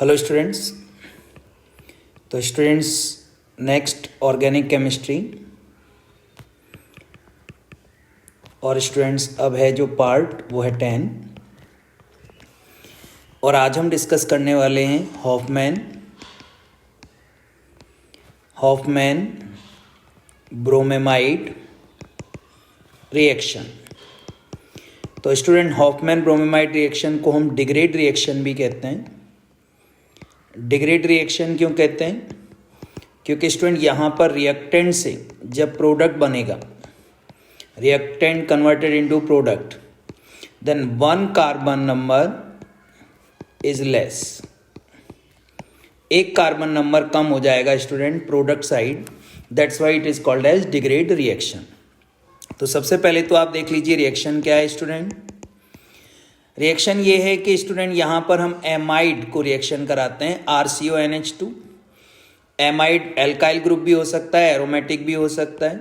Hello students. तो students next organic chemistry और students अब है जो पार्ट वो है 10 और आज हम डिस्कस करने वाले हैं हॉफमैन ब्रोमेमाइड रिएक्शन। तो स्टूडेंट हॉफमैन ब्रोमेमाइड रिएक्शन को हम डिग्रेड रिएक्शन भी कहते हैं। डिग्रेड रिएक्शन क्यों कहते हैं? क्योंकि स्टूडेंट यहाँ पर रिएक्टेंट से जब प्रोडक्ट बनेगा, reactant converted into product, then one carbon number is less, एक कार्बन नंबर कम हो जाएगा स्टूडेंट product side. That's why it is called as degrade reaction. तो सबसे पहले तो आप देख लीजिए रिएक्शन क्या है स्टूडेंट। रिएक्शन ये है कि स्टूडेंट यहाँ पर हम एमाइड को रिएक्शन कराते हैं RCONH2। एमाइड एल्काइल ग्रुप भी हो सकता है, एरोमेटिक भी हो सकता है,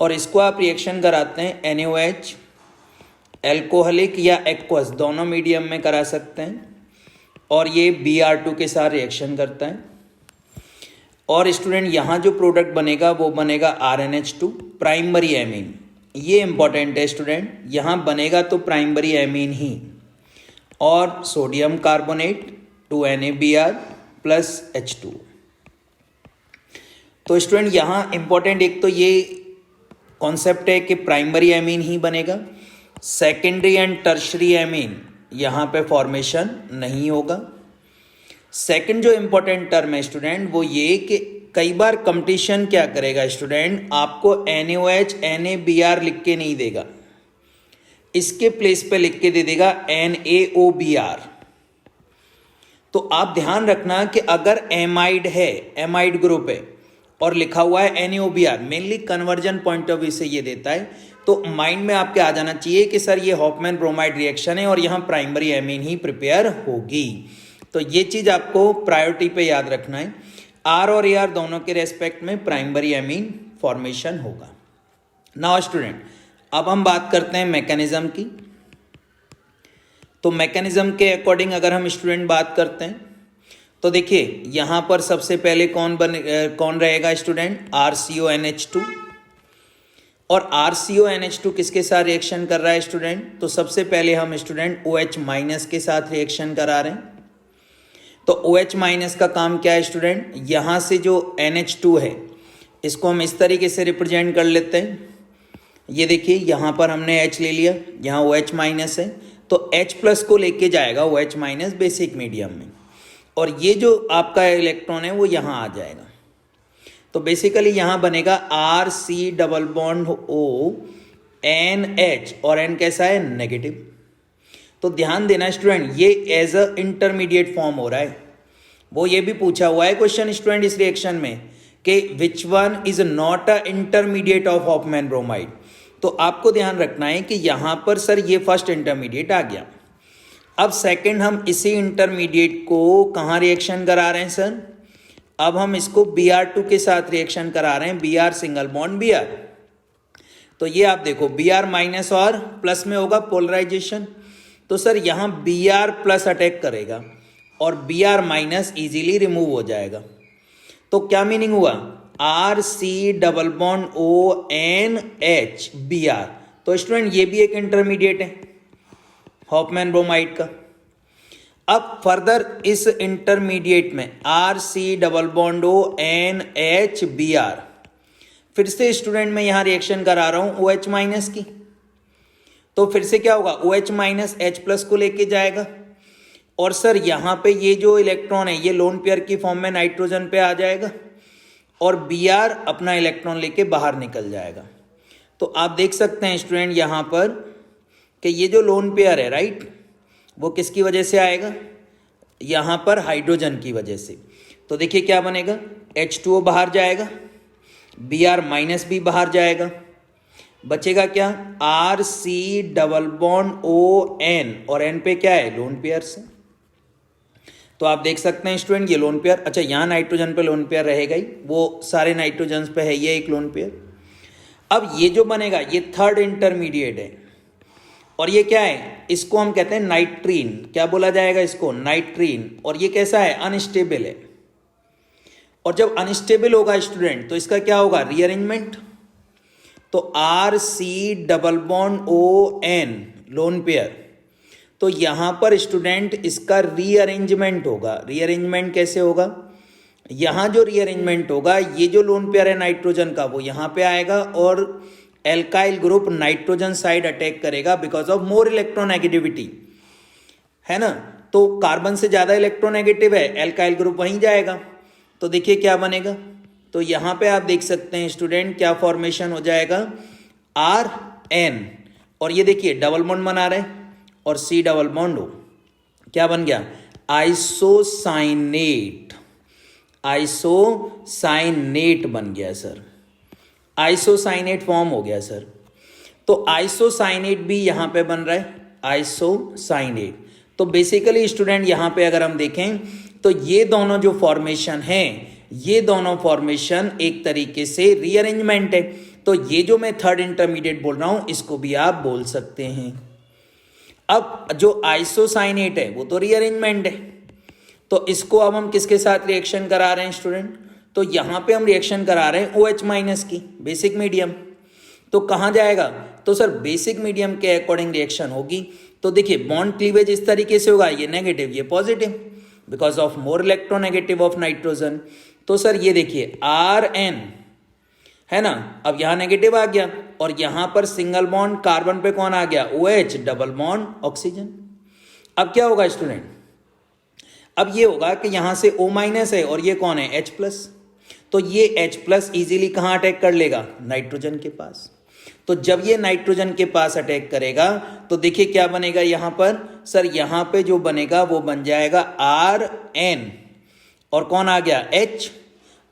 और इसको आप रिएक्शन कराते हैं NaOH एल्कोहलिक या एक्वस दोनों मीडियम में करा सकते हैं, और ये Br2 के साथ रिएक्शन करता है। और स्टूडेंट यहाँ जो प्रोडक्ट बनेगा वो बनेगा RNH2 प्राइमरी एमीन। ये इंपॉर्टेंट है स्टूडेंट, यहाँ बनेगा तो प्राइमरी एमीन ही, और sodium carbonate 2NaBr plus H2। तो स्टूडेंट यहाँ इंपॉर्टेंट एक तो ये कॉन्सेप्ट है कि प्राइमरी एमीन ही बनेगा, सेकेंडरी एंड टर्शरी एमीन यहाँ पे फॉर्मेशन नहीं होगा। सेकंड जो इंपॉर्टेंट टर्म है स्टूडेंट वो ये कि कई बार कंपटीशन क्या करेगा स्टूडेंट, आपको NaOH NaBr लिख के नहीं देगा, इसके प्लेस पे लिख के दे देगा NaOBr। तो आप ध्यान रखना कि अगर एमाइड है, एमाइड ग्रुप है और लिखा हुआ है NaOBr, mainly conversion point of view से ये देता है, तो माइंड में आपके आ जाना चाहिए कि सर ये हॉफमैन ब्रोमाइड रिएक्शन है और यहाँ प्राइमरी एमीन ही प्रिपेयर होगी। तो ये चीज आपको प्रायोरिटी पे याद रखना है। R और AR दोनों के रेस्पेक्ट में प्राइमरी एमीन फॉर्मेशन होगा। नाउ स्टूडेंट अब हम बात करते हैं मैकेनिज्म की। तो मैकेनिज्म के अकॉर्डिंग अगर हम स्टूडेंट बात करते हैं तो देखिए यहाँ पर सबसे पहले कौन रहेगा स्टूडेंट, RCONH2। और RCONH2 किसके साथ रिएक्शन कर रहा है स्टूडेंट, तो सबसे पहले हम स्टूडेंट OH- के साथ रिएक्शन करा रहे हैं। तो OH- का काम क्या है स्टूडेंट, यहाँ से जो NH2 है इसको हम इस तरीके से रिप्रेजेंट कर लेते हैं। ये देखिए यहाँ पर हमने H ले लिया, यहाँ OH- है तो H+ को लेके जाएगा OH- बेसिक मीडियम में, और ये जो आपका इलेक्ट्रॉन है वो यहाँ आ जाएगा। तो बेसिकली यहाँ बनेगा RC+O और N कैसा है, नेगेटिव। तो ध्यान देना स्टूडेंट ये एज अ इंटरमीडिएट फॉर्म हो रहा है। वो ये भी पूछा हुआ है क्वेश्चन स्टूडेंट इस रिएक्शन में कि which one is not a intermediate of Hofmann bromide. तो आपको ध्यान रखना है कि यहाँ पर सर ये फर्स्ट इंटरमीडिएट आ गया। अब सेकंड हम इसी इंटरमीडिएट को कहाँ रिएक्शन करा रहे हैं सर, अब हम इसको Br2 के साथ रिएक्शन करा रहे हैं, Br सिंगल बॉन्ड Br। तो ये आप देखो Br- और प्लस में होगा पोलराइजेशन, तो सर यहाँ Br+ अटैक करेगा और Br- इजीली रिमूव हो जाएगा। तो क्या मीनिंग हुआ, RC+ONH Br। तो स्टूडेंट ये भी एक इंटरमीडिएट है हॉफमैन ब्रोमाइड का। अब फर्दर इस इंटरमीडिएट में RC+ONH Br, फिर से स्टूडेंट मैं यहाँ रिएक्शन करा रहा हूँ OH- की। तो फिर से क्या होगा, OH- H+ को लेके जाएगा, और सर यहाँ पे ये जो इलेक्ट्रॉन है ये लोन पेयर की फॉर्म में नाइट्रोजन पे आ जाएगा, और Br अपना इलेक्ट्रॉन लेके बाहर निकल जाएगा। तो आप देख सकते हैं स्टूडेंट यहाँ पर कि ये जो लोन पेयर है राइट, वो किसकी वजह से आएगा, यहाँ पर हाइड्रोजन की वजह से। तो देखिए क्या बनेगा, H2O बाहर जाएगा, Br- भी बाहर जाएगा, बचेगा क्या, RC+ON, और N पे क्या है, लोन पेयर से। तो आप देख सकते हैं स्टूडेंट ये लोन पेयर, अच्छा यहाँ नाइट्रोजन पे लोन पेयर रहेगा ही, वो सारे नाइट्रोजन पे है ये एक लोन पेयर। अब ये जो बनेगा ये थर्ड इंटरमीडिएट है। और ये क्या है, इसको हम कहते हैं नाइट्रीन। क्या बोला जाएगा इसको, नाइट्रीन। और ये कैसा है, अनस्टेबल है। और जब अनस्टेबल होगा स्टूडेंट तो इसका क्या होगा, रीअरेंजमेंट। तो R C double bond O N lone pair, तो यहां पर स्टूडेंट इसका रीअरेंजमेंट होगा। रीअरेंजमेंट कैसे होगा, यहां जो रीअरेंजमेंट होगा, ये जो लोन पेयर है नाइट्रोजन का वो यहां पे आएगा और alkyl group nitrogen side attack करेगा बिकॉज ऑफ मोर इलेक्ट्रोनेगेटिविटी, है ना। तो कार्बन से ज्यादा इलेक्ट्रोनेगेटिव है, एल्काइल ग्रुप वहीं जाएगा। तो देखिए क्या बनेगा, तो यहां पे आप देख सकते हैं स्टूडेंट क्या फॉर्मेशन हो जाएगा, आर एन, और ये देखिए डबल बॉन्ड बना रहे और सी डबल बॉन्ड हो, क्या बन गया, आइसोसाइनेट। आइसोसाइनेट बन गया सर, आइसोसाइनेट फॉर्म हो गया सर। तो आइसोसाइनेट भी यहां पे बन रहा है, आइसोसाइनेट। तो बेसिकली स्टूडेंट यहां पे अगर हम देखें तो ये दोनों जो फॉर्मेशन है, ये दोनों फॉर्मेशन एक तरीके से रीअरेंजमेंट है। तो ये जो मैं थर्ड इंटरमीडिएट बोल रहा हूं इसको भी आप बोल सकते हैं। अब जो आइसोसाइनेट है वो तो रीअरेंजमेंट है, तो इसको अब हम किसके साथ रिएक्शन करा रहे हैं स्टूडेंट, तो यहां पे हम रिएक्शन करा रहे हैं OH माइनस की, बेसिक मीडियम। तो कहां जाएगा, तो सर बेसिक मीडियम के अकॉर्डिंग रिएक्शन होगी। तो देखिए बॉन्ड क्लीवेज इस तरीके से होगा, ये नेगेटिव ये positive because of more electronegative of nitrogen. तो सर ये देखिए Rn है ना, अब यहां नेगेटिव आ गया और यहां पर सिंगल बॉन्ड कार्बन पे कौन आ गया, OH, डबल बॉन्ड ऑक्सीजन। अब क्या होगा स्टूडेंट, अब ये होगा कि यहां से O माइनस है और ये कौन है, H प्लस। तो ये H प्लस इजीली कहां अटैक कर लेगा, नाइट्रोजन के पास। तो जब ये नाइट्रोजन के पास अटैक करेगा तो देखिए क्या बनेगा यहां पर, सर यहां पे जो बनेगा वो बन जाएगा Rn और कौन आ गया, H,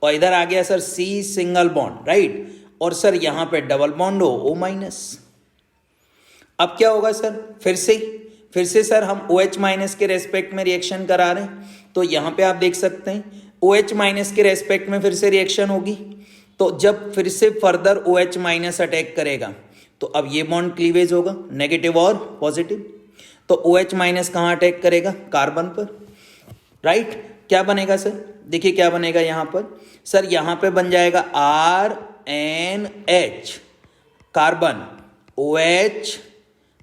और इधर आ गया sir C single bond, right. और सर यहां पे डबल बॉन्ड हो O माइनस। अब क्या होगा सर, फिर से सर हम OH माइनस के रेस्पेक्ट में रिएक्शन करा रहे हैं। तो यहां पे आप देख सकते हैं OH माइनस के रेस्पेक्ट में फिर से रिएक्शन होगी। तो जब फिर से फर्दर OH माइनस अटैक करेगा तो अब ये बॉन्ड क्लीवेज होगा, नेगेटिव और पॉजिटिव। तो OH माइनस कहां अटैक करेगा, कार्बन पर, राइट। क्या बनेगा सर, देखिए क्या बनेगा यहां पर, सर यहां पे बन जाएगा RNH, कार्बन, OH,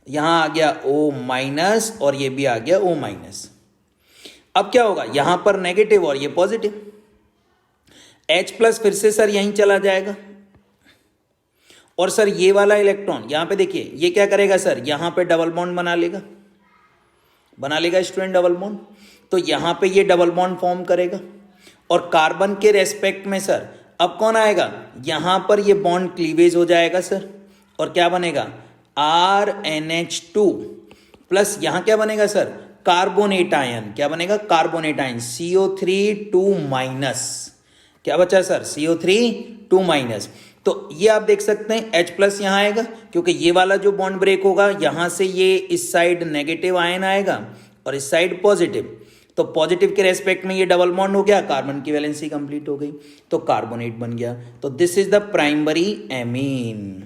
यहां आ गया O माइनस और ये भी आ गया O माइनस। अब क्या होगा, यहां पर नेगेटिव और ये पॉजिटिव, H प्लस फिर से सर यहीं चला जाएगा और सर ये वाला इलेक्ट्रॉन यहां पे देखिए ये क्या करेगा सर, यहां पे डबल बॉन्ड बना लेगा स्टूडेंट डबल बॉन्ड। तो यहां पे ये डबल बॉन्ड फॉर्म करेगा और कार्बन के रेस्पेक्ट में सर अब कौन आएगा, यहां पर ये बॉन्ड क्लीवेज हो जाएगा सर और क्या बनेगा, RNH2 प्लस यहां क्या बनेगा सर, कार्बोनेट आयन, क्या बनेगा, कार्बोनेट आयन, CO3 2 माइनस, क्या बचा सर, CO3 2 माइनस। तो ये आप देख सकते हैं H प्लस यहां आएगा क्योंकि ये वाला जो बॉन्ड ब्रेक होगा यहां से ये इस साइड नेगेटिव आयन आएगा और इस साइड पॉजिटिव। तो पॉजिटिव के रेस्पेक्ट में ये डबल बॉन्ड हो गया, कार्बन की वैलेंसी कंप्लीट हो गई, तो कार्बोनेट बन गया। तो this is the primary amine.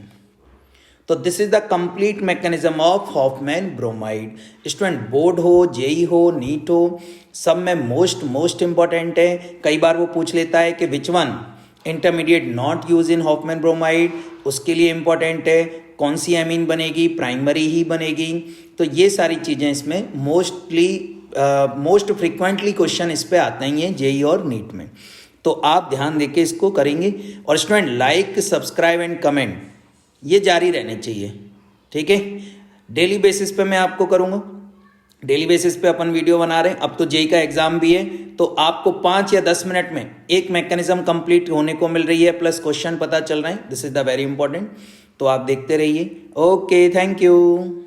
तो this is the complete mechanism of Hofmann bromide. Student board हो, जेई हो, नीट हो, सब में मोस्ट इंपॉर्टेंट है। कई बार वो पूछ लेता है कि which one intermediate not use in Hoffmann bromide, उसके लिए इंपॉर्टेंट है कौन सी एमीन बनेगी, प्राइमरी ही बनेगी। तो ये सारी चीजें इसमें मोस्ट फ्रिक्वेंटली क्वेश्चन इस पे आते ही हैं जेई और नीट में। तो आप ध्यान देके इसको करेंगे। और student like, subscribe and comment ये जारी रहने चाहिए, ठीक है। डेली बेसिस पे मैं आपको करूँगा, डेली बेसिस पे अपन वीडियो बना रहे हैं। अब तो जेई का एग्जाम भी है तो आपको 5 या 10 मिनट में एक मैकेनिज्म कंप्लीट होने को मिल रही है, प्लस क्वेश्चन पता चल रहे हैं। This is the very important. तो आप देखते रहिए। Okay, thank you.